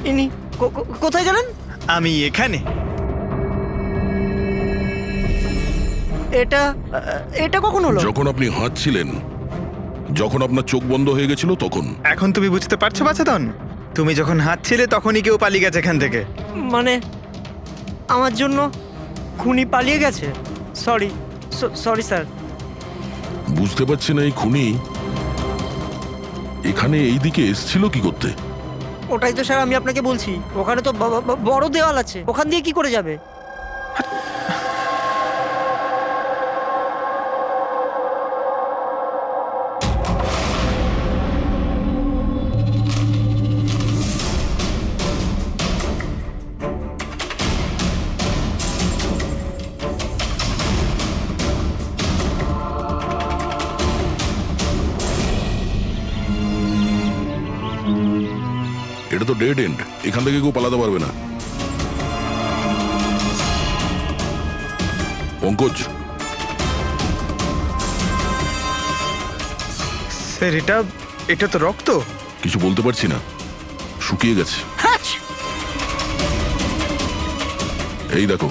ইনি কোথায় গেলেন? আমি এখানে। এটা এটা কখন হলো? যখন আপনি হাঁটছিলেন, যখন আপনার চোখ বন্ধ হয়ে গেছিল তখন। এখন তুমি বুঝতে পারছো বাচ্চাদন? তুমি যখন হাঁটছিলে তখনই কেউ পালিয়ে গেছে এখান থেকে। মানে আমার জন্য খুনি পালিয়ে গেছে? Sorry sorry sir. বুঝতে পারছি না এই খুনি এখানে এই দিকে এসছিল কি করতে? ওটাই তো স্যার আমি আপনাকে বলছি, ওখানে তো বড় দেওয়াল আছে, ওখান দিয়ে কি করে যাবে? এটা তো ডেড এন্ড, এখান থেকে কেউ পালাতে পারবে না। পঙ্কজ, স্যার এটা তো রক্ত। কিছু বলতে পারছি না, শুকিয়ে গেছে। হ্যাচ! এই দেখো,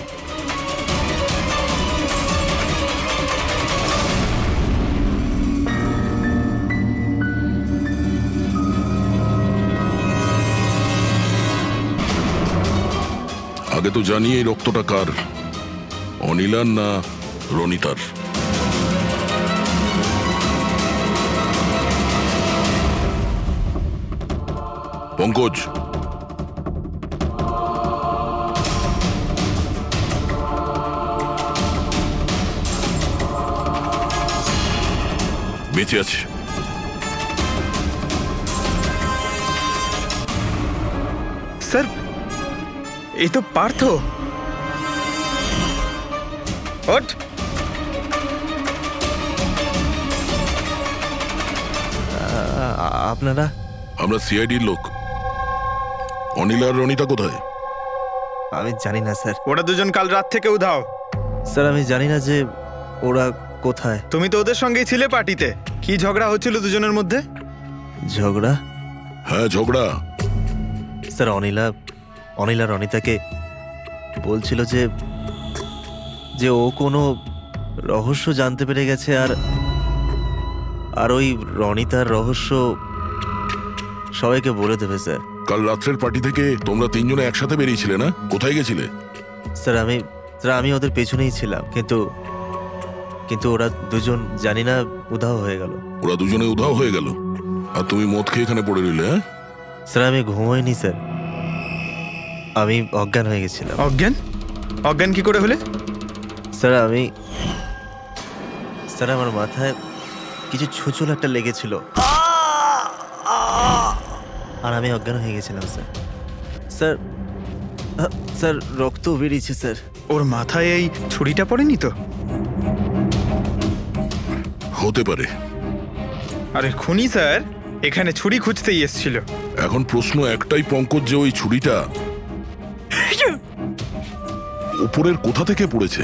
আগে তো জানি এই রক্তটা কার, অনিলার না রনিতার। পঙ্কজ, বেঁচে আছে। স্যার এই তো পার্থ। ওঠ। আপনারা? আমরা সিআইডির লোক। অনিল আর রনিতা কোথায়? আমি জানি না স্যার। ওরা দুজন কাল রাত থেকে উধাও। স্যার আমি জানি না যে ওরা কোথায়। তুমি তো ওদের সঙ্গেই ছিলে পার্টিতে। কি ঝগড়া হচ্ছিল দুজনের মধ্যে? ঝগড়া? হ্যাঁ, ঝগড়া। স্যার অনিলা রনিতাকে বলছিল যে ও কোনো রহস্য জানতে পেরে গেছে, আর ওই রনিতার রহস্য সবাইকে বলে দেবে স্যার। কাল রাত্রের পার্টি থেকে তোমরা তিনজনে একসাথে বেরিয়েছিলে না? কোথায় গেছিলে? স্যার আমি ওদের পেছনেই ছিলাম, কিন্তু ওরা দুজন জানি না উধাও হয়ে গেল। ওরা দুজনে উধাও হয়ে গেল আর তুমি মদ খেয়ে এখানে পড়ে রইলে? হ্যাঁ স্যার আমি ঘুমোইনি স্যার, আমি অজ্ঞান হয়ে গেছিলাম। অজ্ঞান কি করে হলে? স্যার আমার মাথায় কিছু ছুঁচল একটা লেগেছিল আর আমি অজ্ঞান হয়ে গেছিলাম স্যার। স্যার রক্ত বেরিয়েছে স্যার। ওর মাথায় এই ছুরিটা পড়েনি তো? হতে পারে। আরে খুনি স্যার এখানে ছুরি খুঁজতেই এসেছিল। এখন প্রশ্ন একটাই পঙ্কজ, যে ওই ছুরিটা উপরের কোথা থেকে পড়েছে?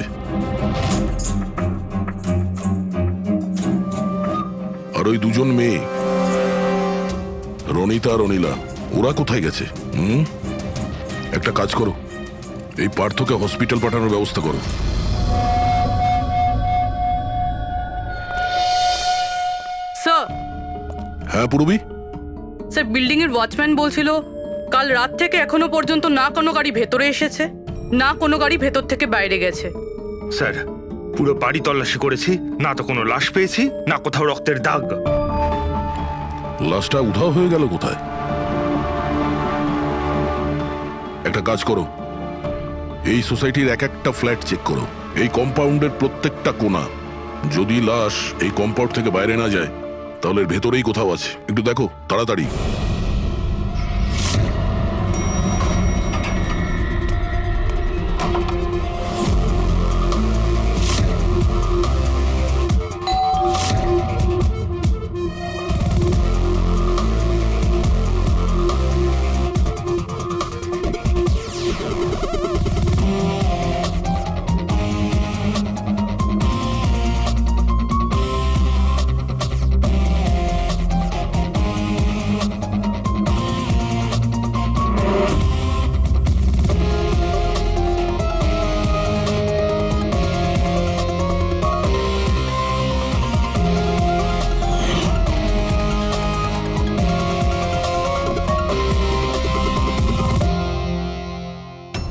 আর ওই দুজন মেয়ে রনিতা আর অনিলা, ওরা কোথায় গেছে? একটা কাজ করো, এই পার্থকে হসপিটাল পাঠানোর ব্যবস্থা করো। স্যার। হ্যাঁ পূর্বী? স্যার বিল্ডিং এর ওয়াচম্যান বলছিল কাল রাত থেকে এখনো পর্যন্ত না কোনো গাড়ি ভেতরে এসেছে, না কোনো গাড়ি ভেতর থেকে বাইরে গেছে। স্যার পুরো বাড়ি তল্লাশি করেছি, না তো কোনো লাশ পেয়েছি, না কোথাও রক্তের দাগ। লাশটা উধাও হয়ে গেল কোথায়? একটা কাজ করো, এই সোসাইটির এক একটা ফ্ল্যাট চেক করো, এই কম্পাউন্ডের প্রত্যেকটা কোণা। যদি লাশ এই কম্পাউন্ড থেকে বাইরে না যায় তাহলে এর ভেতরেই কোথাও আছে। একটু দেখো তাড়াতাড়ি।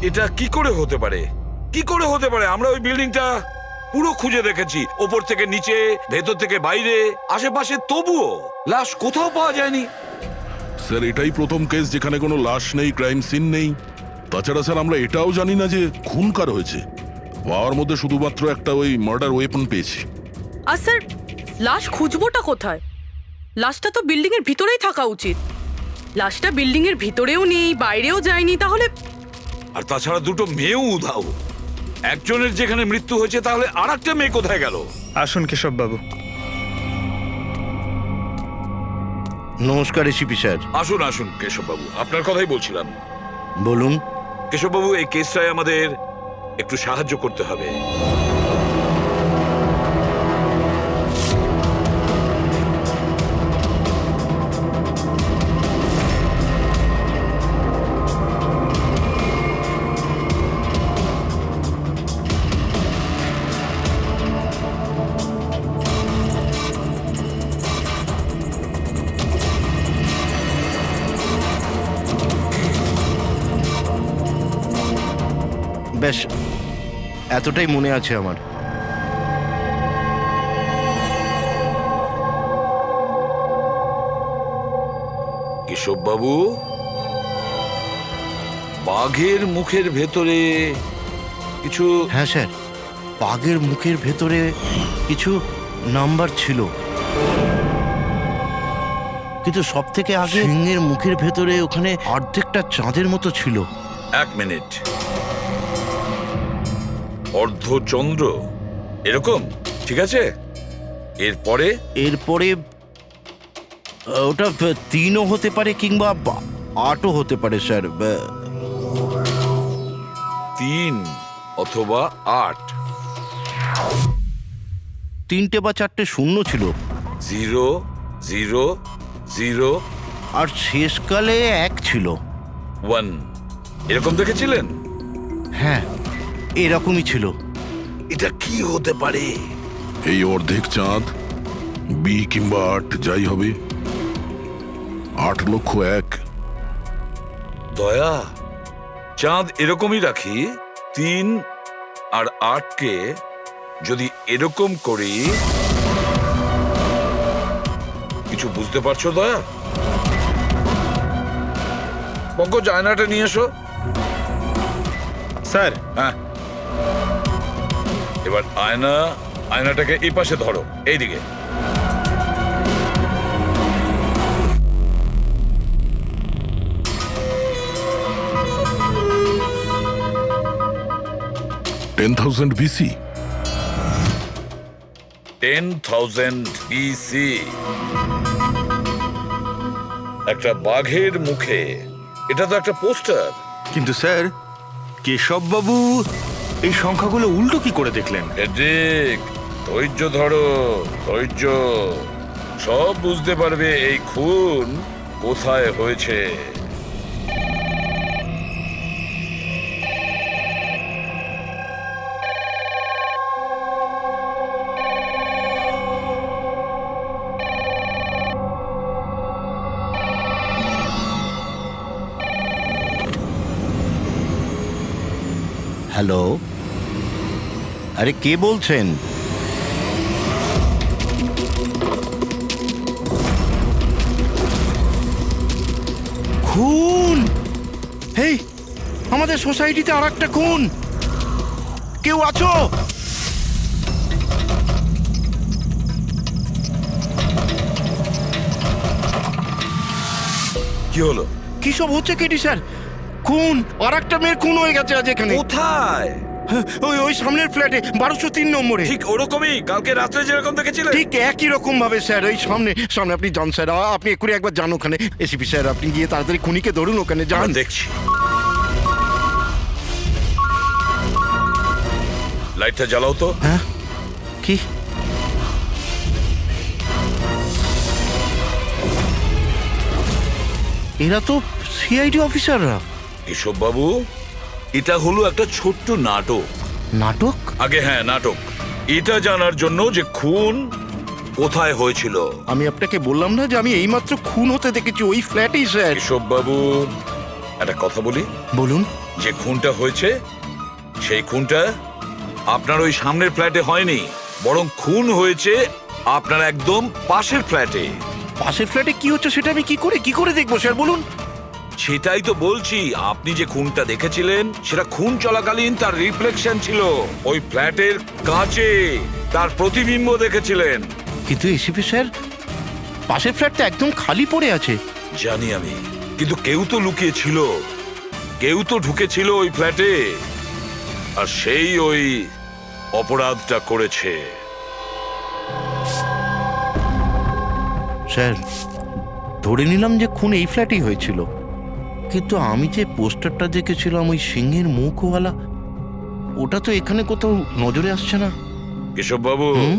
এটা কি করে হতে পারে? কি করে হতে পারে? আমরা ওই বিল্ডিংটা পুরো খুঁজে দেখেছি, ওপর থেকে নিচে, ভেতর থেকে বাইরে, আশেপাশে, তবুও লাশ কোথাও পাওয়া যায়নি। স্যার এটাই প্রথম কেস যেখানে কোনো লাশ নেই, ক্রাইম সিন নেই। তাছাড়া স্যার আমরা এটাও জানি না যে খুন কার হয়েছে। পাওয়ার মধ্যে শুধুমাত্র একটা ওই মার্ডার ওয়েপন পেয়েছি। আর স্যার, লাশ খুঁজবোটা কোথায়? লাশটা তো বিল্ডিং এর ভিতরেই থাকা উচিত। লাশটা বিল্ডিং এর ভিতরেও নেই, বাইরেও যায়নি, তাহলে আর তাছাড়া দুটো মেয়েও উধাও। একজনের যেখানে মৃত্যু হয়েছে, তাহলে আর একটা মেয়ে কোথায় গেল? আসুন কেশব বাবু। নমস্কার এসিপি স্যার। আসুন আসুন কেশববাবু, আপনার কথাই বলছিলাম। বলুন। কেশববাবু, এই কেসটায় আমাদের একটু সাহায্য করতে হবে। বেশ, এতটাই মনে আছে আমার। কেশববাবু, বাঘের মুখের ভেতরে কিছু। হ্যাঁ স্যার, বাঘের মুখের ভেতরে কিছু নাম্বার ছিল, কিন্তু সব থেকে আগে সিংহের মুখের ভেতরে ওখানে অর্ধেকটা চাঁদের মতো ছিল। এক মিনিট, অর্ধচন্দ্র এরকম, ঠিক আছে। এরপরে এরপরে ওটা 3ও হতে পারে কিংবা 8ও হতে পারে স্যার। 3 অথবা 8। 3টে বা 4টে শূন্য ছিল, 0 0 0 আর শেষকালে 1 ছিল। 1 এরকম দেখেছিলেন? হ্যাঁ, এরকমই ছিল। এটা কি হতে পারে? এই অর্ধেক চাঁদ, বি কিংবা 8 যাই হবে, 8,01,000। দয়া, চাঁদ এরকমই রাখি, 3 আর 8কে যদি এরকম করি, কিছু বুঝতে পারছো দয়া? পঙ্কজ, আয়নাটা নিয়ে এসো। স্যার, হ্যাঁ, এবার আয়নাটাকে এই পাশে ধরো, এইদিকে। $10,000 BC। 10,000 BC। একটা বাঘের মুখে, এটা তো একটা পোস্টার। কিন্তু স্যার, কেশব বাবু এই সংখ্যাগুলো উল্টো কি করে দেখলেন? ঠিক, ধৈর্য ধরো, ধৈর্য। সব বুঝতে পারবে এই খুন কোথায় হয়েছে। হ্যালো, আরে কে বলছেন? খুন! হেই, আমাদের সোসাইটিতে আর একটা খুন। কেউ আছো? কি হলো? কি সব হচ্ছে কেটি স্যার? খুন, আর একটা মেয়ের খুন হয়ে গেছে আজ এখানে। কোথায়? ওই ওই সামনের ফ্ল্যাটে 1203 নম্বরে। ঠিক ওরকমই, কালকে রাত্রে যেরকম দেখেছিলেন ঠিক একই রকম ভাবে স্যার। ওই সামনে সামনে আপনি যান স্যার, আপনি এক্ষুনি একবার যান ওখানে। এসিপি স্যার, আপনি গিয়ে তাড়াতাড়ি খুনিকে ধরুন, ওখানে যান। আমরা দেখছি। লাইটটা জ্বালাও তো। হ্যাঁ, কি? এরা তো সিআইডি অফিসাররা। কেশব বাবু, এটা হলো একটা ছোট্ট নাটক। নাটক? আগে হ্যাঁ, নাটক। এটা জানার জন্য যে খুন কোথায় হয়েছিল। আমি আপনাকে বললাম না যে আমি এইমাত্র খুন হতে দেখেছি ওই ফ্ল্যাটেই স্যার। কেশব বাবু, একটা কথা বলি, বলুন। যে খুনটা হয়েছে সেই খুনটা আপনার ওই সামনের ফ্ল্যাটে হয়নি, বরং খুন হয়েছে আপনার একদম পাশের ফ্ল্যাটে। পাশের ফ্ল্যাটে কি হচ্ছে সেটা আমি কি করে দেখবো স্যার, বলুন। সেটাই তো বলছি, আপনি যে খুনটা দেখেছিলেন সেটা খুন চলাকালীন তার রিফ্লেকশন ছিল ওই ফ্ল্যাটের কাঁচে, তার প্রতিবিম্ব দেখেছিলেন। কিন্তু এসিপি স্যার, পাশের ফ্ল্যাটটা একদম খালি পড়ে আছে। জানি আমি, কিন্তু কেউ তো লুকিয়ে ছিল, কেউ তো ঢুকেছিল ওই ফ্ল্যাটে, আর সেই ওই অপরাধটা করেছে। স্যার, ধরে নিলাম যে খুন এই ফ্ল্যাটেই হয়েছিল, কিন্তু আমি যে পোস্টারটা দেখেছিলাম ওই সিংহের মুখওয়ালা, ওটা তো এখানে কোথাও নজরে আসছে না। কেশব বাবু, হুম?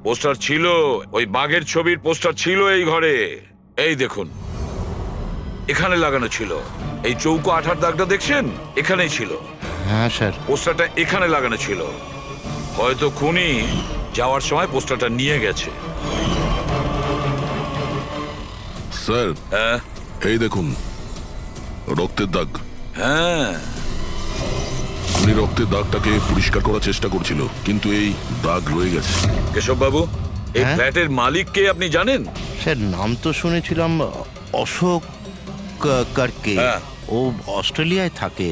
পোস্টার ছিল, ওই বাঘের ছবির পোস্টার ছিল এই ঘরে। এই দেখুন, এখানে লাগানো ছিল। এই চৌকো আঠার দাগটা দেখছেন, এখানেই ছিল। হ্যাঁ স্যার। পোস্টারটা এখানে লাগানো ছিল। হয়তো খুনি যাওয়ার সময় পোস্টারটা নিয়ে গেছে। স্যার, হ্যাঁ এই দেখুন রক্তের দাগ। হ্যাঁ, খুনি রক্তের দাগটাকে পরিষ্কার করার চেষ্টা করছিল, কিন্তু এই দাগ রয়ে গেছে। কেশব বাবু, এই হ্যাঁ? ফ্ল্যাটের মালিক কে আপনি জানেন? স্যার, নাম তো শুনেছিলাম অশোক কার্কে। হ্যাঁ। ও অস্ট্রেলিয়ায় থাকে,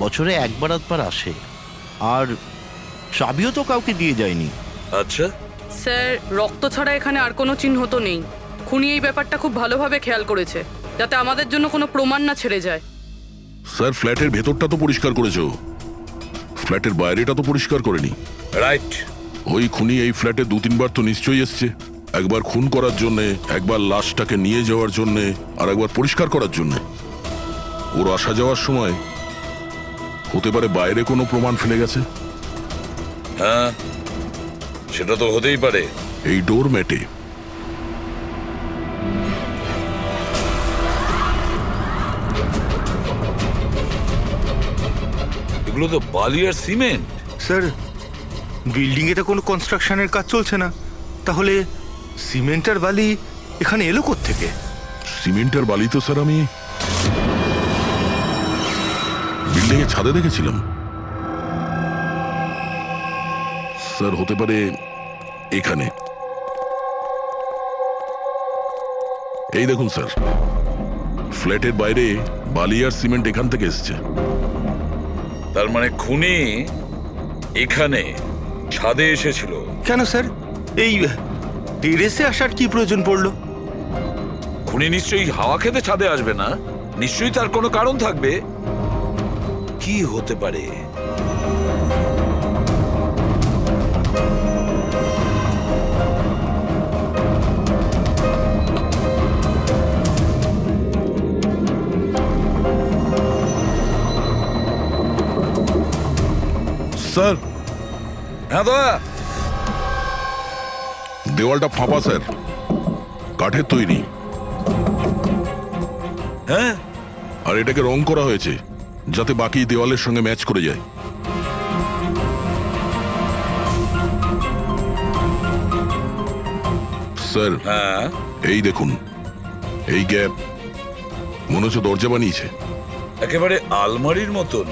বছরে একবার আধবার আসে, আর চাবিও তো কাউকে দিয়ে যায়নি। আচ্ছা, স্যার, রক্ত ছাড়া এখানে আর কোনো চিহ্ন তো নেই। খুনি এই ব্যাপারটা খুব ভালোভাবে খেয়াল করেছে, যাতে আমাদের জন্য কোনো প্রমাণ না ছেড়ে যায়। স্যার, ফ্ল্যাটের ভেতরটা তো পরিষ্কার করেছো, ফ্ল্যাটের বাইরেটা তো পরিষ্কার করেনি। রাইট। ওই খুনি এই ফ্ল্যাটে 2-3 বার তো নিশ্চয়ই এসছে। একবার খুন করার জন্যে, একবার লাশটাকে নিয়ে যাওয়ার জন্যে, আর একবার পরিষ্কার করার জন্যে। ওর আসা যাওয়ার সময় হতে পারে বাইরে কোনো প্রমাণ ফেলে গেছে। হ্যাঁ, সেটা তো হতেই পারে। এই ডোর ম্যাটে এগুলো তো বালি আর সিমেন্ট। স্যার, বিল্ডিং এ তো কোনো কনস্ট্রাকশনের কাজ চলছে না, তাহলে সিমেন্ট আর বালি এখানে এলো কোত্থেকে? সিমেন্টের বালি তো স্যার আমি বিল্ডিং এর ছাদে দেখেছিলাম। স্যার, হতে পারে এখানে। এই দেখুন স্যার, ফ্ল্যাটের বাইরে বালি আর সিমেন্ট এখান থেকে এসছে। তার মানে খুনি এখানে ছাদে এসেছিল। কেন স্যার, এই টেরেসে আসার কি প্রয়োজন পড়লো? খুনি নিশ্চয়ই হাওয়া খেতে ছাদে আসবে না, নিশ্চয়ই তার কোনো কারণ থাকবে। কি হতে পারে? স্যার, হ্যাঁ দাদা। দেওয়ালটা ফাঁপা স্যার, কাঠের তৈরি, হ্যাঁ, আর এটাকে রং করা হয়েছে যাতে বাকি দেওয়ালের সঙ্গে ম্যাচ করে যায়। স্যার, হ্যাঁ, এই দেখুন, এই গ্যাপ মনে হচ্ছে দরজা বানিয়েছে। একেবারে আলমারির মতন।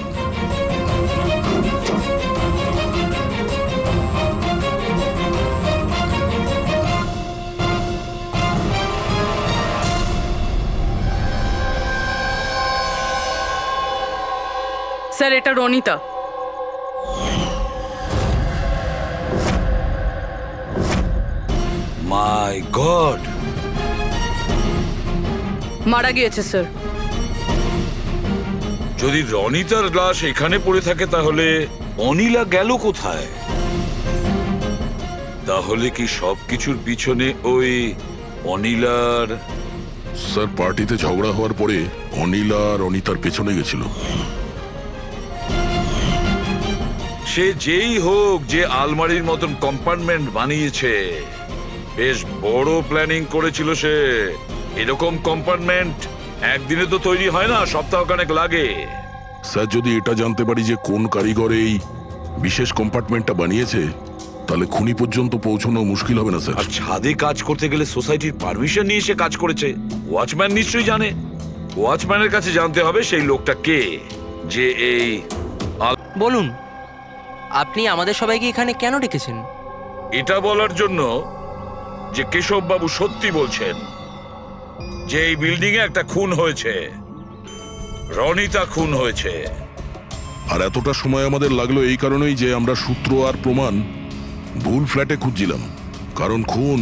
স্যার, এটা রনিতা। মাই গড, মারা গিয়েছে স্যার। যদি রনিতার লাশ এখানে পড়ে থাকে তাহলে অনিলা গেল কোথায়? তাহলে কি সবকিছুর পিছনে ওই অনিলার? স্যার, পার্টিতে ঝগড়া হওয়ার পরে অনিলা আর অনিতার পেছনে গেছিল। সে যেই হোক, যে আলমারির মতন কম্পার্টমেন্ট বানিয়েছে, বেশ বড় প্ল্যানিং করেছিল সে। এরকম কম্পার্টমেন্ট একদিনে তো তৈরি হয় না, সপ্তাহখানেক লাগে। স্যার, যদি এটা জানতে পারি যে কোন কারিগর এই বিশেষ কম্পার্টমেন্টটা বানিয়েছে, তাহলে খুনি পর্যন্ত পৌঁছানো মুশকিল হবে না স্যার। আর ছাদে কাজ করতে গেলে সোসাইটির পারমিশন নিয়ে সে কাজ করেছে, ওয়াচম্যান নিশ্চয়ই জানে। ওয়াচম্যানের কাছে জানতে হবে সেই লোকটা কে, যে এই বলুন, আপনি আমাদের সবাইকে এখানে কেন ডেকেছেন? এটা বলার জন্য যে কেশব বাবু সত্যি বলছেন যে এই বিল্ডিং এ একটা খুন হয়েছে, রনিতা খুন হয়েছে। আর এতটা সময় আমাদের লাগলো এই কারণেই যে আমরা সূত্র আর প্রমাণ ভুল ফ্ল্যাটে খুঁজছিলাম, কারণ খুন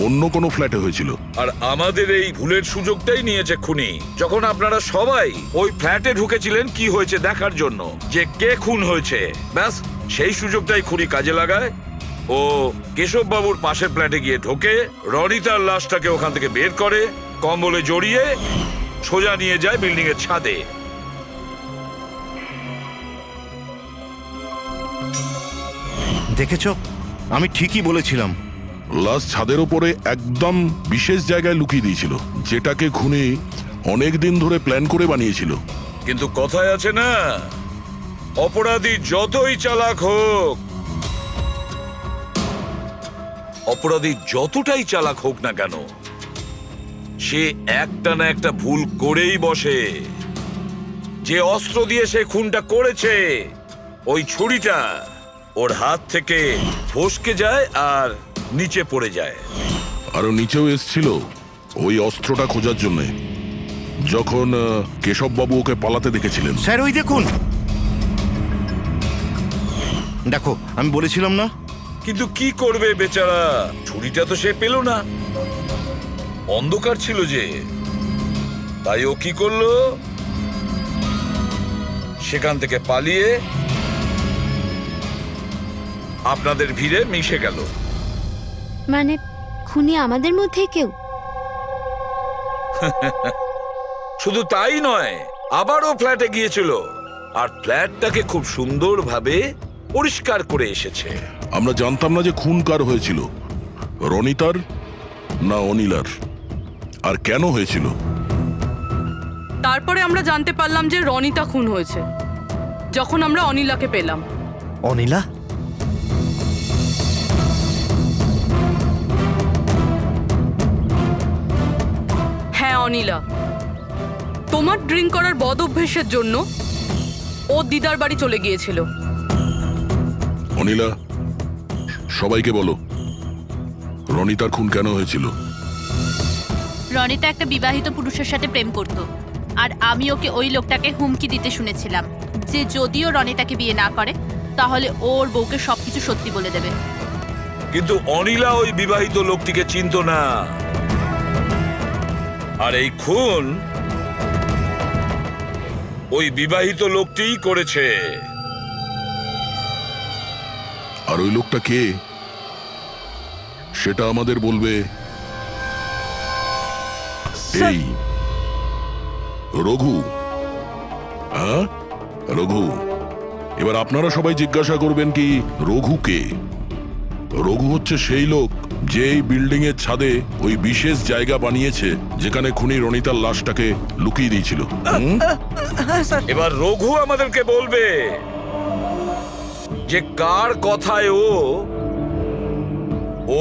অন্য কোনো ফ্ল্যাটে হয়েছিল। আর আমাদের এই ভুলের সুযোগটাই নিয়েছে খুনি, যখন আপনারা সবাই ওই ফ্ল্যাটে ঢুকেছিলেন কি হয়েছে দেখার জন্য, যে কে খুন হয়েছে। ব্যাস সেই সুযোগটাই খুনি কাজে লাগায়। ও কেশব বাবুর পাশের ফ্ল্যাটে গিয়ে ঢোকে, রনিতার লাশটাকে ওখান থেকে বের করে, কম্বলে জড়িয়ে সোজা নিয়ে যায় বিল্ডিং এর ছাদে। দেখেছ, আমি ঠিকই বলেছিলাম। লাশ ছাদের ওপরে একদম বিশেষ জায়গায় লুকিয়ে দিয়েছিল, যেটাকে খুনি অনেক দিন ধরে প্ল্যান করে বানিয়েছিল। কিন্তু কথায় আছে না, অপরাধী যতই চালাক হোক, অপরাধী যতটাই চালাক হোক না কেন, সে একটা না একটা ভুল করেই বসে। যে অস্ত্র দিয়ে সে খুনটা করেছে, ওই ছুরিটা ওর হাত থেকে ফসকে যায় আর নিচে পড়ে যায়। আরো নিচেও এসছিল ওই অস্ত্রটা খোঁজার জন্য, যখন কেশব বাবু ওকে পালাতে দেখেছিলেন। স্যার, ওই দেখুন, দেখো, আমি বলেছিলাম না। কিন্তু কি করবে বেচারা, ছুরিটা তো সে পেল না, অন্ধকার ছিল যে। তাই ও কি করলো, সেখান থেকে পালিয়ে আপনাদের ভিড়ে মিশে গেল। মানে খুনি আমাদের মধ্যে কেউ? শুধু তাই নয়, আবারও ফ্ল্যাটে গিয়েছিল আর ফ্ল্যাটটাকে খুব সুন্দরভাবে পরিষ্কার করে এসেছে। আমরা জানতাম না যে খুন কার হয়েছিল, রনিতার না অনিলার, আর কেন হয়েছিল। তারপরে আমরা জানতে পারলাম যে রনিতা খুন হয়েছে, যখন আমরা অনিলাকে পেলাম। অনিলা? হ্যাঁ, অনিলা। তোমার ড্রিঙ্ক করার বদ অভ্যেসের জন্য ও দিদার বাড়ি চলে গিয়েছিল। অনিলা, সবাইকে বলো রনিতার খুন কেন হয়েছিল। রনিতা একটা বিবাহিত পুরুষের সাথে প্রেম করত, আর আমি ওকে ওই লোকটাকে হুমকি দিতে শুনেছিলাম যে যদিও রনিতাকে বিয়ে না করে তাহলে ওর বউকে সবকিছু সত্যি বলে দেবে। কিন্তু অনিলা ওই বিবাহিত লোকটিকে চিনত না, আর এই খুন ওই বিবাহিত লোকটিই করেছে। আর ওই লোকটা কে সেটা আমাদের বলবে এই রঘু। হ্যাঁ, রঘু। এবার আপনারা সবাই জিজ্ঞাসা করবেন কি রঘু কে। রঘু হচ্ছে সেই লোক যে এই বিল্ডিং এর ছাদে ওই বিশেষ জায়গা বানিয়েছে যেখানে খুনি রনিতার লাশটাকে লুকিয়ে দিয়েছিল। এবার রঘু আমাদেরকে বলবে যে কার কথায়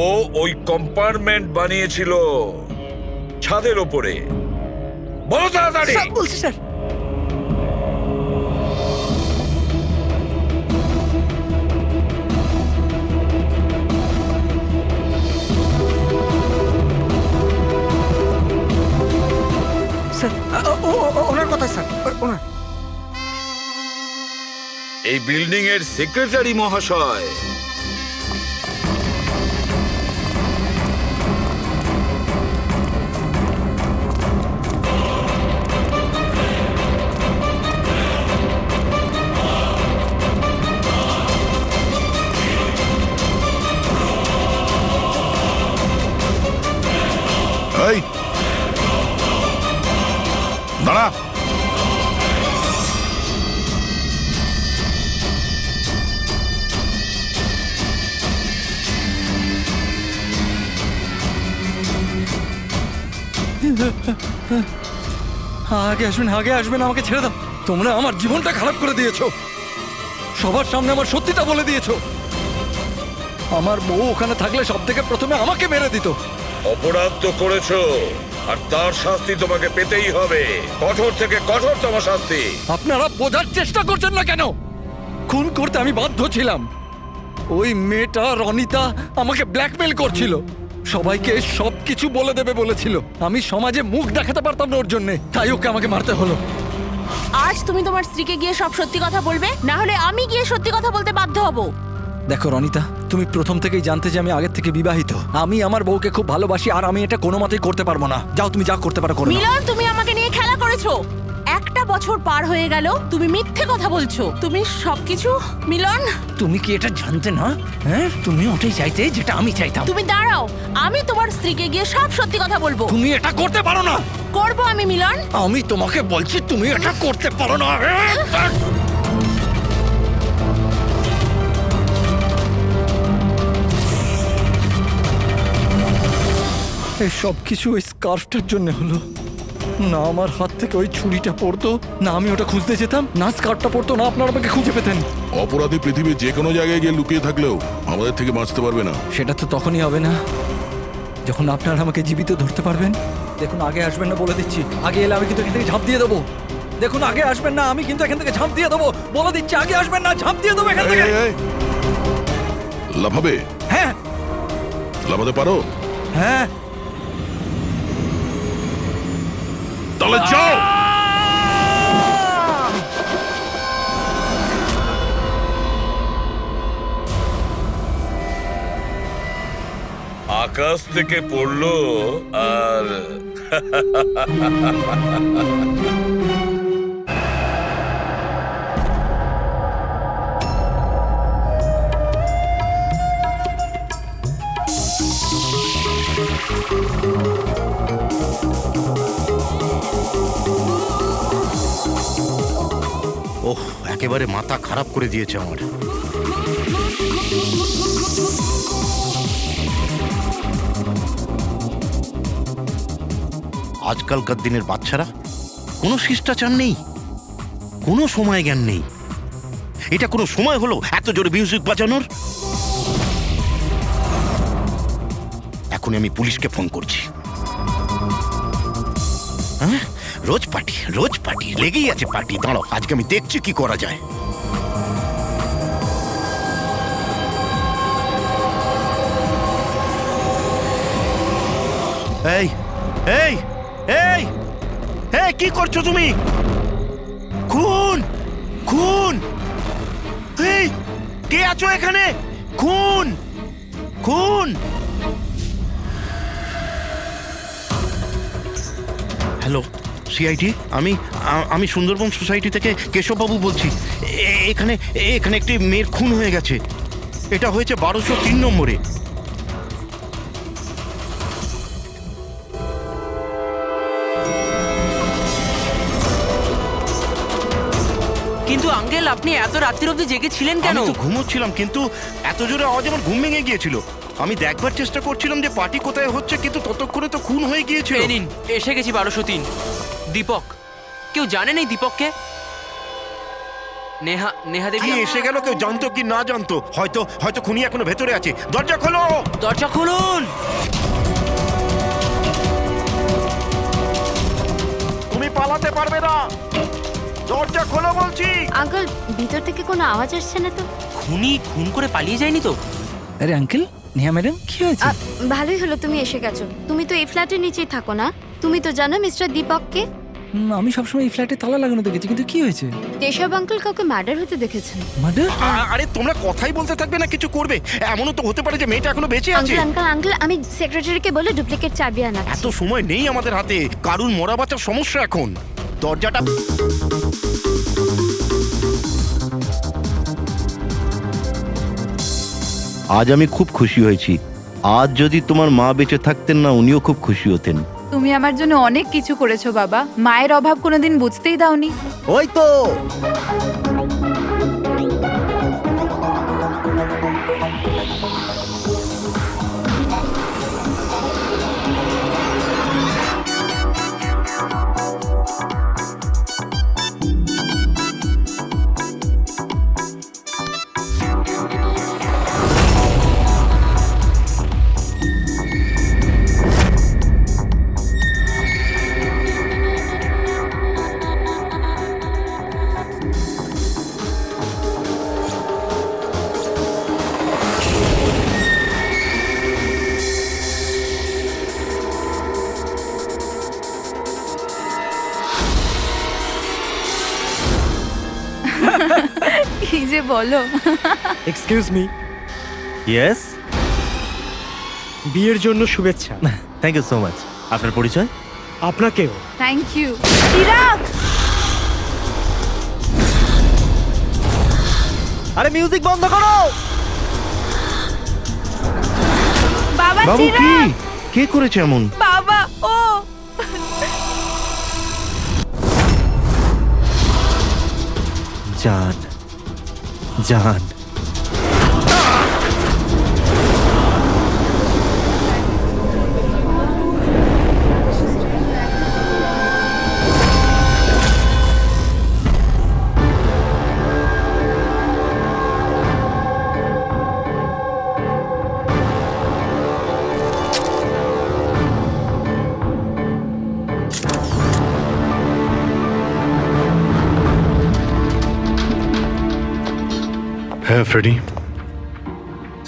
ও ওই কম্পার্টমেন্ট বানিয়েছিল ছাদের ওপরে। বলো তাড়াতাড়ি। বলছি স্যার। ওনার কথা স্যার, ওনার। এই বিল্ডিং এর সেক্রেটারি মহাশয়। এই দাঁড়া। আগে আসবেন, আগে আসবেন, আমাকে ছেড়ে দাও। তোমরা আমার জীবনটা খারাপ করে দিয়েছো, সবার সামনে আমার সত্যিটা বলে দিয়েছো। আমার বউ ওখানে থাকলে সব থেকে প্রথমে আমাকে মেরে দিত। অপরাধ তো করেছো, আর তার শাস্তি তোমাকে পেতেই হবে, কঠোর থেকে কঠোরতম শাস্তি। আপনারা বোঝার চেষ্টা করছেন না কেন? খুন করতে আমি বাধ্য ছিলাম। ওই মেয়েটা রনিতা আমাকে ব্ল্যাকমেল করছিল, সবাইকে সবকিছু বলে দেবে বলেছিল। আমি সমাজে মুখ দেখাতে পারতাম না ওর জন্য, তাই ওকে আমাকে মারতে হলো। আজ তুমি তোমার স্ত্রীকে গিয়ে সব সত্যি কথা বলবে, না হলে আমি গিয়ে সত্যি কথা বলতে বাধ্য হব। দেখো রনিতা, তুমি প্রথম থেকেই জানতে যে আমি আগের থেকে বিবাহিত। আমি আমার বউকে খুব ভালোবাসি, আর আমি এটা কোনো মতেই করতে পারবো না। যাও, তুমি যা করতে পারো করো। মিলন, তুমি আমাকে নিয়ে খেলা করেছো। একটা বছর পার হয়ে গেল, তুমি মিথ্যে কথা বলছো। তুমি সবকিছু মিলন। তুমি কি এটা জানতে না? হ্যাঁ, তুমি ওটাই চাইতে যেটা আমি চাইতাম। তুমি দাঁড়াও, আমি তোমার স্ত্রীকে গিয়ে সব সত্যি কথা বলবো। তুমি এটা করতে পারো না। করবো আমি মিলন। আমি তোমাকে বলছি তুমি এটা করতে পারো না। এই সব কিছু ওই স্কার্ফটার জন্য হলো। না আমার হাত থেকে ওই ছুরিটা পড়তো, না আমি ওটা খুঁজতে যেতাম, না স্কার্ফটা পড়তো, না আপনারা আমাকে খুঁজে পেতেন। অপরাধী পৃথিবীর যে কোনো জায়গায় গিয়ে লুকিয়ে থাকলেও আমাদের থেকে বাঁচতে পারবে না। সেটা তো তখনই হবে না যখন আপনারা আমাকে জীবিত ধরতে পারবেন। দেখুন, আগে আসবেন না বলে দিচ্ছি। আগে এলে আমি কিন্তু এখান থেকে ঝাঁপ দিয়ে দেবো। দেখুন, আগে আসবেন না, আমি কিন্তু এখান থেকে ঝাঁপ দিয়ে দেবো বলে দিচ্ছি। আগে আসবেন না, ঝাঁপ দিয়ে দেবো এখান থেকে। লাফাবে? হ্যাঁ। লাফাতে পারো? হ্যাঁ। তাহলে যাও। আকাশ থেকে পড়লো আর ওহ, একেবারে মাথা খারাপ করে দিয়েছে আমার। আজকালকার দিনের বাচ্চারা কোনো শিষ্টাচার নেই, কোনো সময় জ্ঞান নেই। এটা কোনো সময় হলো এত জোরে মিউজিক বাজানোর? এখনই আমি পুলিশকে ফোন করছি। হ্যাঁ, রোজ পার্টি লেগেই আছে পার্টি। দাঁড়াও, আজকে আমি দেখছি কি করা যায়। এই এই এই এই, কি করছো তুমি? খুন খুন! এই, কে আছো এখানে? খুন খুন! হ্যালো সিআইডি, আমি সুন্দরবন সোসাইটি থেকে কেশববাবু বলছি। এখানে এখানে একটি মেয়ের খুন হয়ে গেছে। এটা হয়েছে 1203 নম্বরে। কিন্তু আঙ্কেল, আপনি এত রাত্রির অবধি জেগেছিলেন কেন? আমি তো ঘুমোচ্ছিলাম, কিন্তু এত জোরে আওয়াজ আমার ঘুম ভেঙে গিয়েছিল। আমি দেখবার চেষ্টা করছিলাম যে পার্টি কোথায় হচ্ছে, কিন্তু ততক্ষণে তো খুন হয়ে গিয়েছিল। এই নিন, এসে গেছি 1203। দীপক, কেউ জানেন এই দীপককে? নেহা দেবী কি এসে গেল? কেউ জানতো কি না জানতো? হয়তো খুনি এখনো ভেতরে আছে। দরজা খোলো, দরজা খুলুন। তুমি পালাতে পারবে না। দরজা খোলো বলছি। আঙ্কেল, ভিতর থেকে কোনো আওয়াজ আসছে না তো? খুনি খুন করে পালিয়ে যায়নি তো? আরে আঙ্কেল, নেহা ম্যাডাম, কি হয়েছে? ভালোই হলো তুমি এসে গেছো। তুমি তো এই ফ্ল্যাটের নিচেই থাকো না? তুমি তো জানো মিস্টার দীপককে? আমি সবসময় এই ফ্ল্যাটে তালা লাগানো দেখেছি, কিন্তু কি হয়েছে? কেশব আঙ্কেল কাউকে মার্ডার হতে দেখেছেন। মার্ডার? আরে তোমরা কথাই বলতে থাকবে না কিছু করবে? এমনও তো হতে পারে যে মেয়েটা এখনো বেঁচে আছে। আঙ্কেল, আমি সেক্রেটারিকে বলে ডুপ্লিকেট চাবি আনাচ্ছি। এত সময় নেই আমাদের হাতে। কারুর মরা বাঁচার সমস্যা এখন। দরজাটা আজ আমি খুব খুশি হয়েছি। আজ যদি তোমার মা বেঁচে থাকতেন না, উনিও খুব খুশি হতেন। তুমি আমার জন্য অনেক কিছু করেছো বাবা। মায়ের অভাব কোনোদিন বুঝতেই দাওনি। ওই তো কি যে বলো। এক্সকিউজ মি, ইয়েস, বিয়ের জন্য শুভেচ্ছা। Thank you so much. আপনার পরিচয়? আপনাকেও। Thank you. চিরাগ, আরে মিউজিক বন্ধ করো। বাবা বাবু কি চিরাগ, কে করেছে এমন? বাবা ও জান, জান। হ্যাঁ ফ্রেডি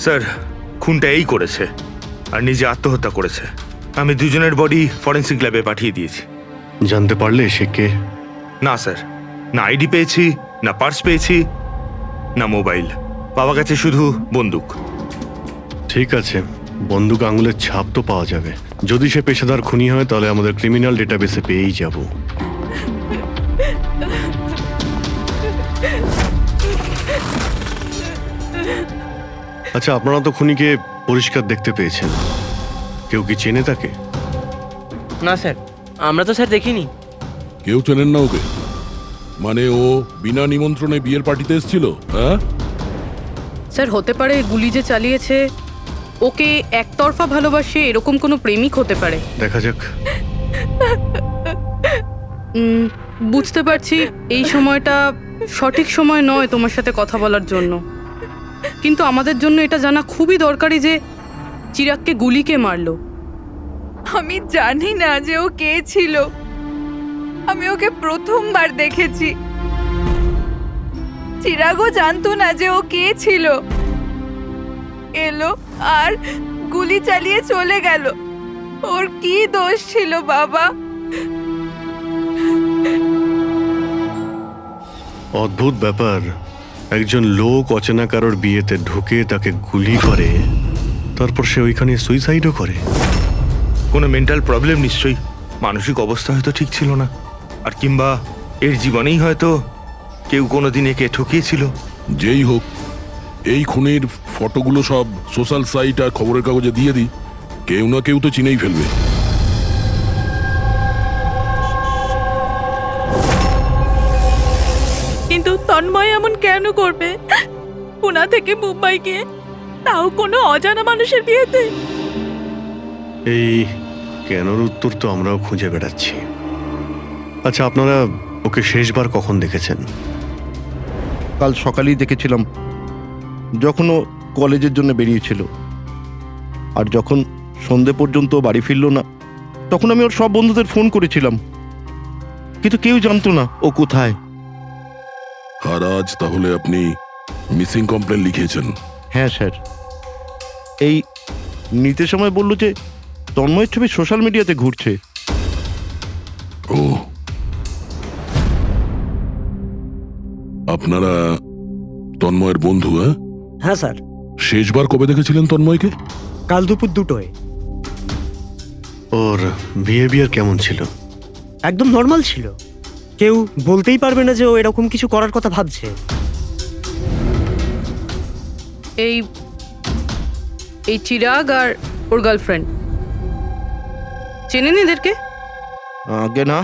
স্যার, খুনটা এই করেছে আর নিজে আত্মহত্যা করেছে। আমি দুজনের বডি ফরেন্সিক ল্যাবে পাঠিয়ে দিয়েছি। জানতে পারলে সে কে? না স্যার, না আইডি পেয়েছি, না পার্স পেয়েছি, না মোবাইল। পাওয়া গেছে শুধু বন্দুক। ঠিক আছে, বন্দুক আঙুলের ছাপ তো পাওয়া যাবে। যদি সে পেশাদার খুনি হয় তাহলে আমাদের ক্রিমিনাল ডেটাবেসে পেয়েই যাব। আচ্ছা, আপনারা তো খুনিকে পরিষ্কার দেখতে পেয়েছেন, কেউ কি চেনে তাকে? না স্যার, আমরা তো স্যার দেখিনি। কেউ চেনেন না ওকে? মানে ও বিনা নিমন্ত্রণে বিয়ের পার্টিতে এসেছিল? হ্যাঁ স্যার, হতে পারে গুলি যে চালিয়েছে ওকে একতরফা ভালোবাসে এরকম কোনো প্রেমিক হতে পারে। দেখা যাক। বুঝতে পারছি এই সময়টা সঠিক সময় নয় তোমার সাথে কথা বলার জন্য, কিন্তু আমাদের জন্য এটা জানা খুবই দরকারি যে চিরাগকে গুলি কে মারলো। আমি জানি না যে ও কে ছিল। আমি ওকে প্রথমবার দেখেছি। চিরাগও জানতো না যে ও কে ছিল। এলো আর গুলি চালিয়ে চলে গেল। ওর কি দোষ ছিল বাবা? অদ্ভুত ব্যাপার, একজন লোক অচেনা কারোর বিয়েতে ঢুকে তাকে গুলি করে, তারপর সে ওইখানে সুইসাইডও করে। কোনো মেন্টাল প্রবলেম নিশ্চয়ই, মানসিক অবস্থা হয়তো ঠিক ছিল না, আর কিংবা এর জীবনেই হয়তো কেউ কোনোদিন একে ঠকিয়েছিল। যেই হোক, এই খুনের ফটোগুলো সব সোশ্যাল সাইট আর খবরের কাগজে দিয়ে দিই, কেউ না কেউ তো চিনেই ফেলবে। কিন্তু তন্ময় এমন কেন করবে? পুনা থেকে মুম্বাই গিয়ে, তাও কোনো অজানা মানুষের বিয়েতে। এই কেনর উত্তর তো আমরাও খুঁজে বেড়াচ্ছি। আচ্ছা, আপনারা ওকে শেষবার কখন দেখেছেন? কাল সকালেই দেখেছিলাম, যখন ও কলেজের জন্য বেরিয়েছিল। আর যখন সন্ধে পর্যন্ত বাড়ি ফিরল না, তখন আমি ওর সব বন্ধুদের ফোন করেছিলাম, কিন্তু কেউ জানতো না ও কোথায়। আর আজ তাহলে আপনি মিসিং কমপ্লেন লিখিয়েছেন? হ্যাঁ স্যার, এই নিতে সময় বলল যে তন্ময়ের ছবি সোশ্যাল মিডিয়াতে ঘুরছে। ও, আপনারা তন্ময়ের বন্ধু? হ্যাঁ স্যার। শেষবার কবে দেখেছিলেন তন্ময়কে? কাল দুপুর 2টোয়। ওর বিহেভিয়ার কেমন ছিল? একদম নর্মাল ছিল। কেউ বলতেই পারবে না যে ও এরকম কিছু করার কথা ভাবছে। এই এই চিরাগ আর ওর গার্লফ্রেন্ড চেনেন এদেরকে? আগে না।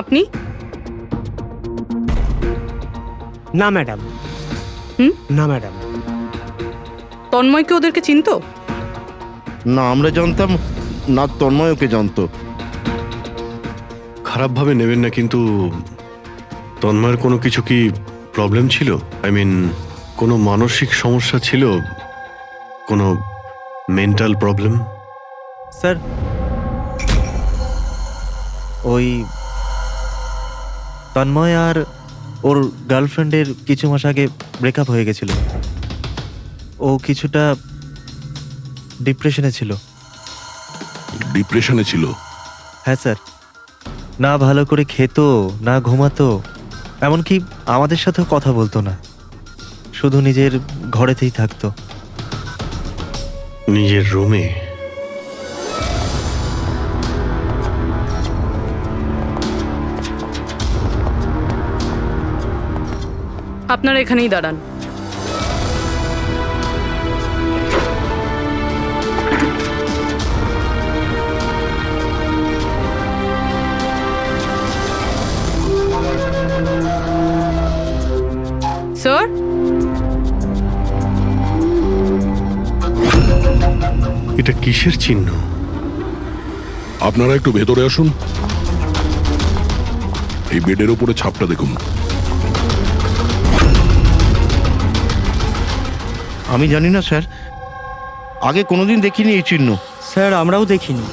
আপনি? না ম্যাডাম। না ম্যাডাম। তন্ময়কে ওদেরকে চিনতো? না, আমরা জানতাম না, তন্ময় ওকে জানতো। খারাপভাবে নেবেন না, কিন্তু তন্ময়ের কোনো কিছু কি প্রবলেম ছিল? আই মিন, কোনো মানসিক সমস্যা ছিল, কোনো মেন্টাল প্রবলেম? স্যার, ওই তন্ময় আর ওর গার্লফ্রেন্ডের কিছু মাস আগে ব্রেকআপ হয়ে গেছিল। ও কিছুটা ডিপ্রেশনে ছিল। ডিপ্রেশনে ছিল? হ্যাঁ স্যার, না ভালো করে খেতো, না ঘুমাতো, এমনকি আমাদের সাথেও কথা বলতো না, শুধু নিজের ঘরেতেই থাকতো। নিজের রুমে? আপনারা এখানেই দাঁড়ান। স্যার, এটা কিসের চিহ্ন? আপনারা একটু ভেতরে আসুন। এই বেডের উপরে ছাপটা দেখুন। আমি জানি না স্যার, আগে কোনোদিন দেখিনি এই চিহ্ন। স্যার আমরাও দেখিনি।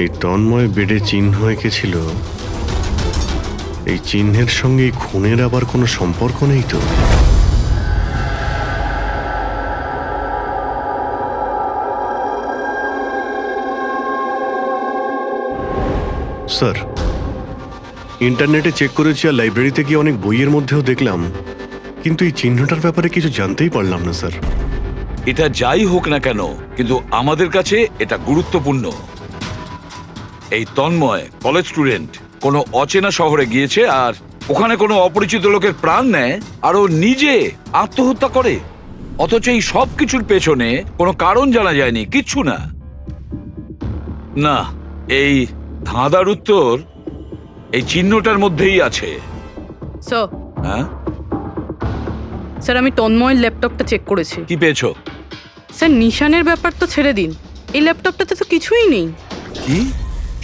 এই তন্ময় বেডে চিহ্ন এঁকেছিল, এই চিহ্নের সঙ্গে এই খুনের আবার কোনো সম্পর্ক নেই তো? স্যার, ইন্টারনেটে চেক করেছি আর লাইব্রেরিতে গিয়ে অনেক বইয়ের মধ্যেও দেখলাম, কিন্তু এই চিহ্নটার ব্যাপারে কিছু জানতেই পারলাম না স্যার। এটা যাই হোক না কেন, কিন্তু আমাদের কাছে এটা গুরুত্বপূর্ণ। এই তন্ময় কলেজ স্টুডেন্ট, কোনো অচেনা শহরে গিয়েছে আর ওখানে কোনো অপরিচিত লোকের প্রাণ নেয় আর ও নিজে আত্মহত্যা করে, অথচ এই সব কিছুর পেছনে কোনো কারণ জানা যায়নি, কিচ্ছু না। না, এই ধাঁধার উত্তর এই চিহ্নটার মধ্যেই আছে। স্যার, হ্যাঁ স্যার আমি তন্ময়ের ল্যাপটপটা চেক করেছি। কি পেয়েছো? স্যার নিশানের ব্যাপার তো ছেড়ে দিন, এই ল্যাপটপটাতে তো কিছুই নেই। কি?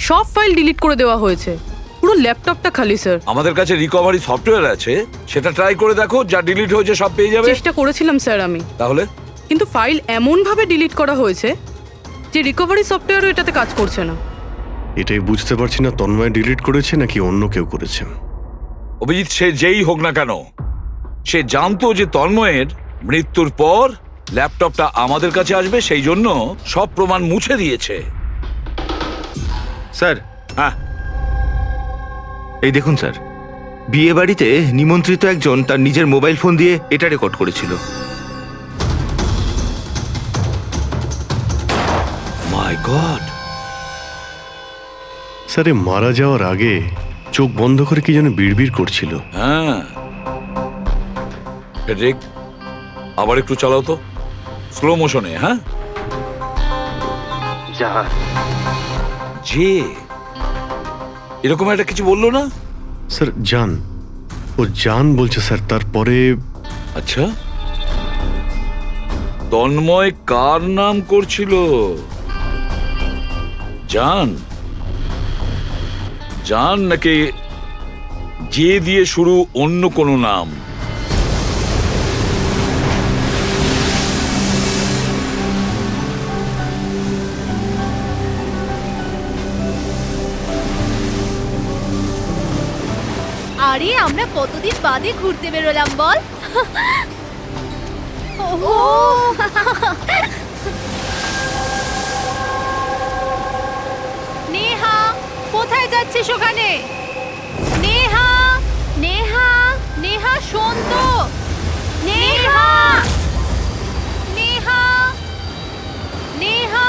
সব ফাইল ডিলিট করে দেওয়া হয়েছে, পুরো ল্যাপটপটা খালি স্যার। আমাদের কাছে রিকভারি সফটওয়্যার আছে, সেটা ট্রাই করে দেখো, যা ডিলিট হয়েছে সব পেয়ে যাবে। চেষ্টা করেছিলাম স্যার আমি, তাহলে? কিন্তু ফাইল এমন ভাবে ডিলিট করা হয়েছে যে রিকভারি সফটওয়্যারও এটাতে কাজ করছে না। এটাই বুঝতে পারছি না, তন্ময় ডিলিট করেছে নাকি অন্য কেউ করেছে। অভিজিৎ, সে যেই হোক না কেন, সে জানতো যে তন্ময়ের মৃত্যুর পর ল্যাপটপটা আমাদের কাছে আসবে, সেই জন্য সব প্রমাণ মুছে দিয়েছে। স্যার, হ্যাঁ এই দেখুন স্যার, বিয়ে বাড়িতে নিমন্ত্রিত একজন তার নিজের মোবাইল ফোন দিয়ে এটা রেকর্ড করেছিল। মাই গড! স্যার, এ মারা যাওয়ার আগে চোখ বন্ধ করে কি যেন বিড়বিড় করছিল। হ্যাঁ, ফেডরিক, আবার একটু চালাও তো, স্লো মোশনে। হ্যাঁ, যে এরকম একটা কিছু বললো না? স্যার জান, ও জান বলছে স্যার। তারপরে? আচ্ছা, তন্ময় কার নাম করছিল? জান? জান নাকি যে দিয়ে শুরু অন্য কোনো নাম? আরে আমরা কতদিন বাদে ঘুরতে বেরোলাম বল। নেহা, কোথায় যাচ্ছিস ওখানে? নেহা, নেহা, নেহা শোন তো। নেহা, নেহা, নেহা।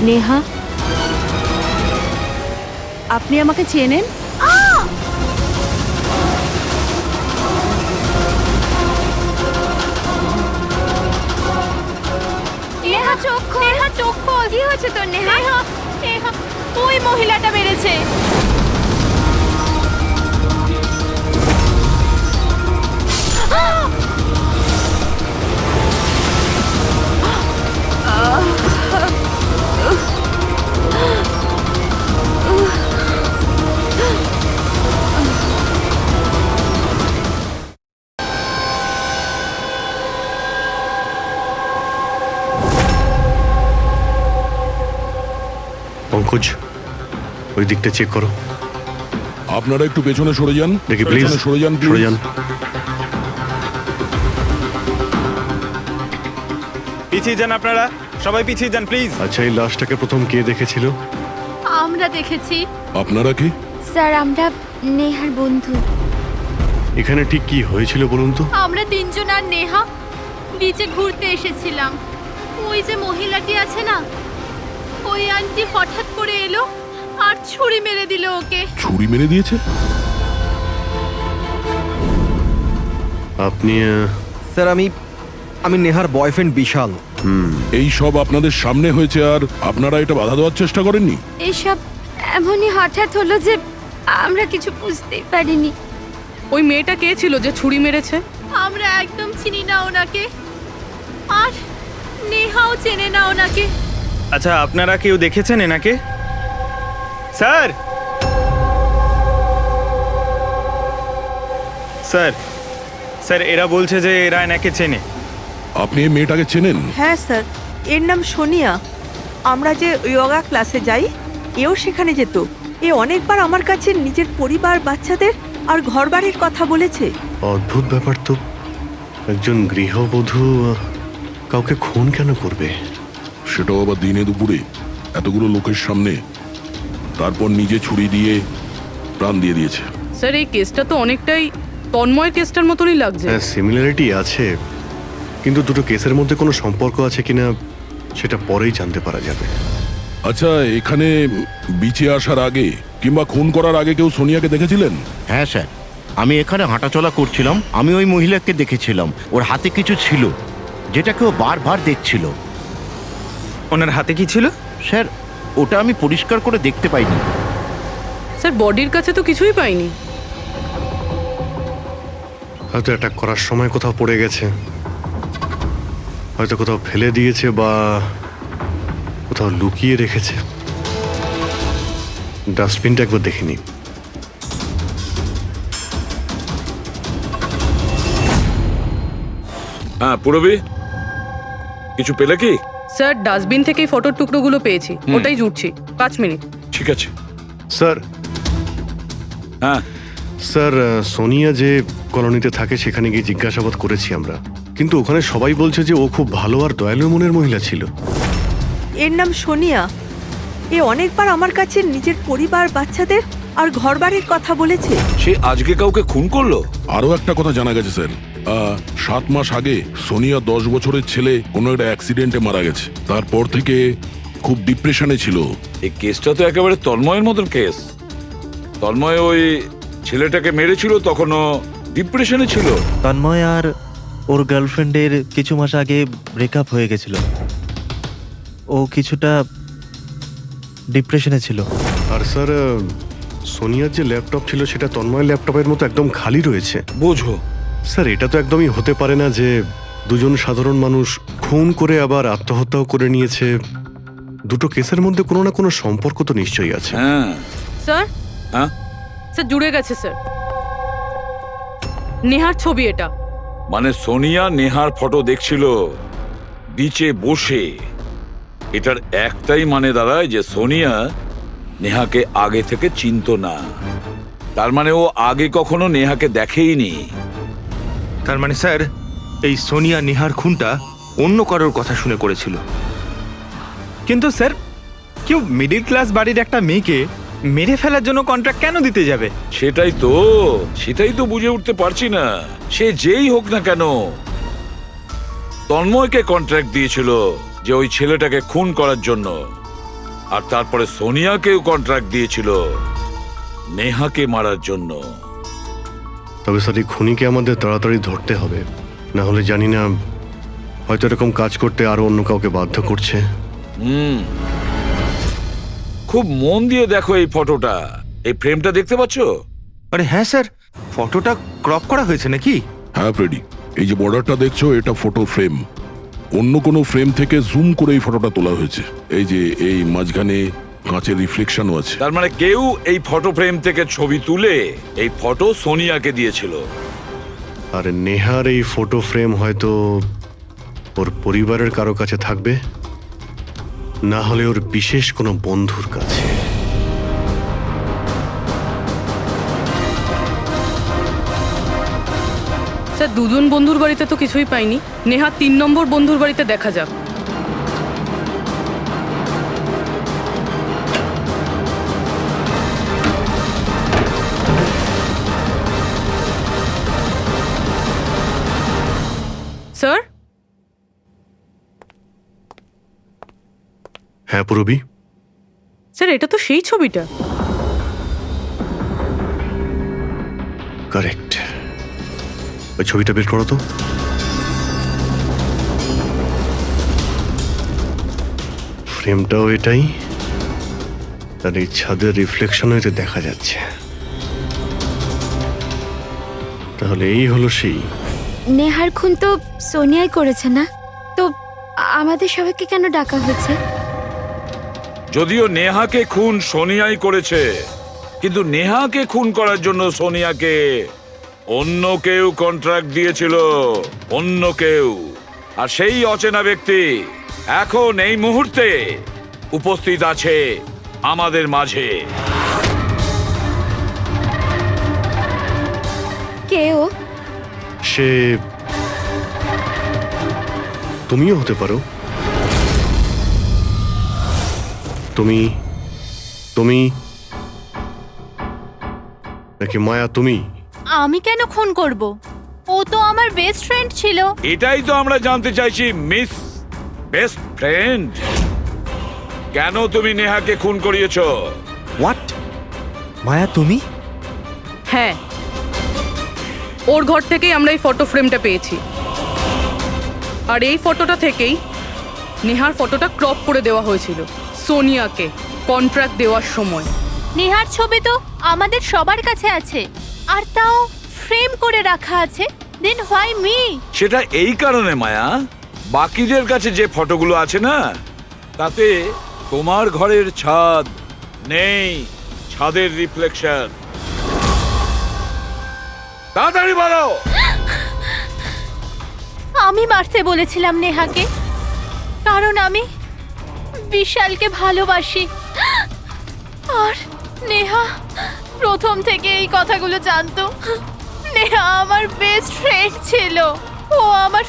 নেহা, আপনি আমাকে চেনেন? নেহা চোখ খোল, নেহা চোখ খোল। কি হয়েছে তোর নেহা? নেহা, নেহা, ওই মহিলাটা মেরেছে। পঙ্কজ ওই দিকটা চেক করো। আপনারা একটু পেছনে সরে যান, দেখি প্লিজ, পেছনে সরে যান, সরে যান। পিছিয়ে যান আপনারা, সবাই পিছিয়ে যান প্লিজ। আচ্ছা, এই লাশটাকে প্রথম কে দেখেছিল? আমরা দেখেছি। আপনারা কি? স্যার আমরা নেহার বন্ধু। এখানে ঠিক কি হয়েছিল বলুন তো? আমরা তিনজন আর নেহা বিচে ঘুরতে এসেছিলাম। ওই যে মহিলাটি আছে না, ওই আন্টি হঠাৎ করে এলো আর ছুরি মেরে দিল ওকে। ছুরি মেরে দিয়েছে? আপনি স্যার আমি নেহার বয়ফ্রেন্ড বিশাল। এই সব আপনাদের সামনে হয়েছে আর আপনারা এটা বাধা দেওয়ার চেষ্টা করেননি? এইসব এমনই হঠাৎ হলো যে আমরা কিছু বুঝতেই পারিনি। ওই মেয়েটা কে ছিল যে ছুরি মেরেছে? আমরা একদম চিনি না ওনাকে, আর নেহাও চেনে না ওনাকে। আচ্ছা, আপনারা কেউ দেখেছেন এনাকে? স্যার স্যার স্যার এরা বলছে যে এরা এনাকে চেনে। আপনি এই মেয়েটাকে চেনেন? হ্যাঁ স্যার, এর নাম সোনিয়া। আমরা যে যোগা ক্লাসে যাই, এও সেখানে যেত। এ অনেকবার আমার কাছে নিজের পরিবার, বাচ্চাদের আর ঘরবাড়ির কথা বলেছে। অদ্ভুত ব্যাপার তো, একজন গৃহবধূ কাউকে খুন কেন করবে? সেটাও আবার দিনে দুপুরে, এতগুলো লোকের সামনে, তারপর নিজে ছুরি দিয়ে প্রাণ দিয়ে দিয়েছে। স্যার এই কেসটা তো অনেকটাই তন্ময়ের কেসটার মতনই লাগছে। হ্যাঁ, সিমিলারিটি আছে, কিন্তু দুটো কেসের মধ্যে কোনো সম্পর্ক আছে কিনা সেটা পরেই জানতে পারা যাবে। আচ্ছা, এখানে বিচে আসার আগে কিংবা খুন করার আগে কেউ সোনিয়াকে দেখেছিলেন? হ্যাঁ স্যার, আমি এখানে হাঁটাচলা করছিলাম, আমি ওই মহিলাকে দেখেছিলাম। ওর হাতে কিছু ছিল যেটা কেউ বারবার দেখছিল। ওনার হাতে কি ছিল? স্যার ওটা আমি পরিষ্কার করে দেখতে পাইনি। স্যার বডির কাছে তো কিছুই পাইনি। হয়তো অ্যাটাক করার সময় কোথাও পড়ে গেছে, হয়তো কোথাও ফেলে দিয়েছে বা কোথাও লুকিয়ে রেখেছে। ডাস্টবিনটা একবার দেখিনি। হ্যাঁ পুরবি, কিছু পেলে কি? স্যার ডাস্টবিন থেকেই ফটোর টুকরোগুলো পেয়েছি, ওটাই জুটছি। 5 মিনিট। ঠিক আছে স্যার। হ্যাঁ স্যার, সোনিয়া যে কলোনিতে থাকে সেখানে গিয়ে জিজ্ঞাসাবাদ করেছি আমরা, কিন্তু ওখানে সবাই বলছে যে ও খুব ভালো আর দয়ালু মনের মহিলা ছিল। এর নাম সোনিয়া। এ অনেকবার আমার কাছে নিজের পরিবার, বাচ্চাদের আর ঘরবাড়ির কথা বলেছে। সে আজকে কাউকে খুন করলো? আরো একটা কথা জানা গেছে স্যার, 7 মাস আগে সোনিয়া 10 বছরের ছেলে কোনো একটা অ্যাক্সিডেন্টে মারা গেছে। তারপর থেকে খুব ডিপ্রেশনে ছিল। এই কেসটা তো একেবারে তন্ময়ের মতন কেস। তন্ময় ওই ছেলেটাকে মেরেছিল, তখনও ডিপ্রেশনে ছিল। তন্ময় আর ওর গার্লফ্রেন্ডের কিছু মাস আগে ব্রেকআপ হয়ে গেছিল। ও কিছুটা ডিপ্রেশনে ছিল। আর স্যার, সোনিয়ার যে ল্যাপটপ ছিল সেটা তন্ময়ের ল্যাপটপের মতো একদম খালি রয়েছে। বুঝো স্যার, এটা তো একদমই হতে পারে না যে দুজন সাধারণ মানুষ খুন করে আবার আত্মহত্যাও করে নিয়েছে। দুটো কেসের মধ্যে কোনো না কোনো সম্পর্ক তো নিশ্চয়ই আছে। হ্যাঁ স্যার হ্যাঁ স্যার জুড়ে গেছে স্যার। নেহার ছবি এটা। মানে সোনিয়া নেহার ফটো দেখছিল বিচে বসে। এটার একটাই মানে দাঁড়ায় যে সোনিয়া নেহাকে আগে থেকে চিনতো না। তার মানে ও আগে কখনো নেহাকে দেখেইনি। তার মানে স্যার, এই সোনিয়া নেহার খুনটা অন্য কারোর কথা শুনে করেছিল। কিন্তু স্যার, কেউ মিডল ক্লাস বাড়ির একটা মেয়েকে মেরে ফেলার জন্য কন্ট্রাক্ট কেন দিতে যাবে? সেটাই তো বুঝে উঠতে পারছি না। সে যেই হোক না কেন, তন্ময়কে কন্ট্রাক্ট দিয়েছিল যে ওই ছেলেটাকে খুন করার জন্য, আর তারপরে সোনিয়াকেও কন্ট্রাক্ট দিয়েছিল নেহাকে মারার জন্য। তবে স্যার, এই খুনিকে আমাদের তাড়াতাড়ি ধরতে হবে, না হলে জানি না হয়তো এরকম কাজ করতে আরো অন্য কাউকে বাধ্য করছে। খুব মন দিয়ে দেখো এই ফটোটা, এই ফ্রেমটা দেখতে পাচ্ছো? আরে হ্যাঁ স্যার, ফটোটা ক্রপ করা হয়েছে নাকি? হ্যাঁ ফ্রেডি, এই যে বর্ডারটা দেখছো এটা ফটো ফ্রেম। অন্য কোনো ফ্রেম থেকে জুম করে এই ফটোটা তোলা হয়েছে। এই যে এই মাঝখানে কাঁচের রিফ্লেকশনও আছে। তার মানে কেউ এই ফটো ফ্রেম থেকে ছবি তুলে এই ফটো সোনিয়াকে দিয়েছিল। আর নেহার এই ফটো ফ্রেম হয়তো ওর পরিবারের কারো কাছে থাকবে। না হলে ওর বিশেষ কোনো বন্ধুর কাছে। স্যার, দুজন বন্ধুর বাড়িতে তো কিছুই পাইনি। নেহা 3 নম্বর বন্ধুর বাড়িতে দেখা যাক। স্যার, হ্যাঁ পুরবি, স্যার এটা তো সেই ছবিটা। কারেক্ট। ওই ছবিটা বের করো তো। ফ্রেমটাও এটাই, আর এই ছাদের রিফ্লেকশনও এতে দেখা যাচ্ছে। তাহলে এই হলো সেই। নেহার খুন তো সোনিয়াই করেছে না? তো আমাদের সবাইকে কেন ডাকা হয়েছে? যদিও নেহাকে খুন সোনিয়াই করেছে, কিন্তু নেহাকে খুন করার জন্য সোনিয়াকে অন্য কেউ কন্ট্রাক্ট দিয়েছিল, অন্য কেউ। আর সেই অচেনা ব্যক্তি এখন এই মুহূর্তে উপস্থিত আছে আমাদের মাঝে। কেউ? সে তুমিও হতে পারো। তুমি তুমি নাকি মায়া তুমি? আমি কেন খুন করব? ও তো আমার বেস্ট ফ্রেন্ড ছিল। এটাই তো আমরা জানতে চাইছি মিস বেস্ট ফ্রেন্ড। কেন তুমি নেহাকে খুন করিয়েছো? হোয়াট? মায়া তুমি? হ্যাঁ, ওর ঘর থেকেই আমরা এই ফটো ফ্রেমটা পেয়েছি। আর এই ফটোটা থেকেই নেহার ফটোটা ক্রপ করে দেওয়া হয়েছিল সোনিয়াকে কন্ট্রাক্ট দেওয়ার সময়। নেহার ছবি তো আমাদের সবার কাছে আছে, আর তাও ফ্রেম করে রাখা আছে। Then why me? সেটা এই কারণে মায়া, বাকিদের কাছে যে ফটোগুলো আছে না, তাতে তোমার ঘরের ছাদ নেই, ছাদের রিফ্লেকশন। তাড়াতাড়ি বলো। আমি মারতে বলেছিলাম নেহাকে, কারণ আমি বিশালকে ভালোবাসি। আর নেহা প্রথম থেকে এই কথাগুলো জানতো। নেহা আমার বেস্ট ফ্রেন্ড ছিল, ও আমার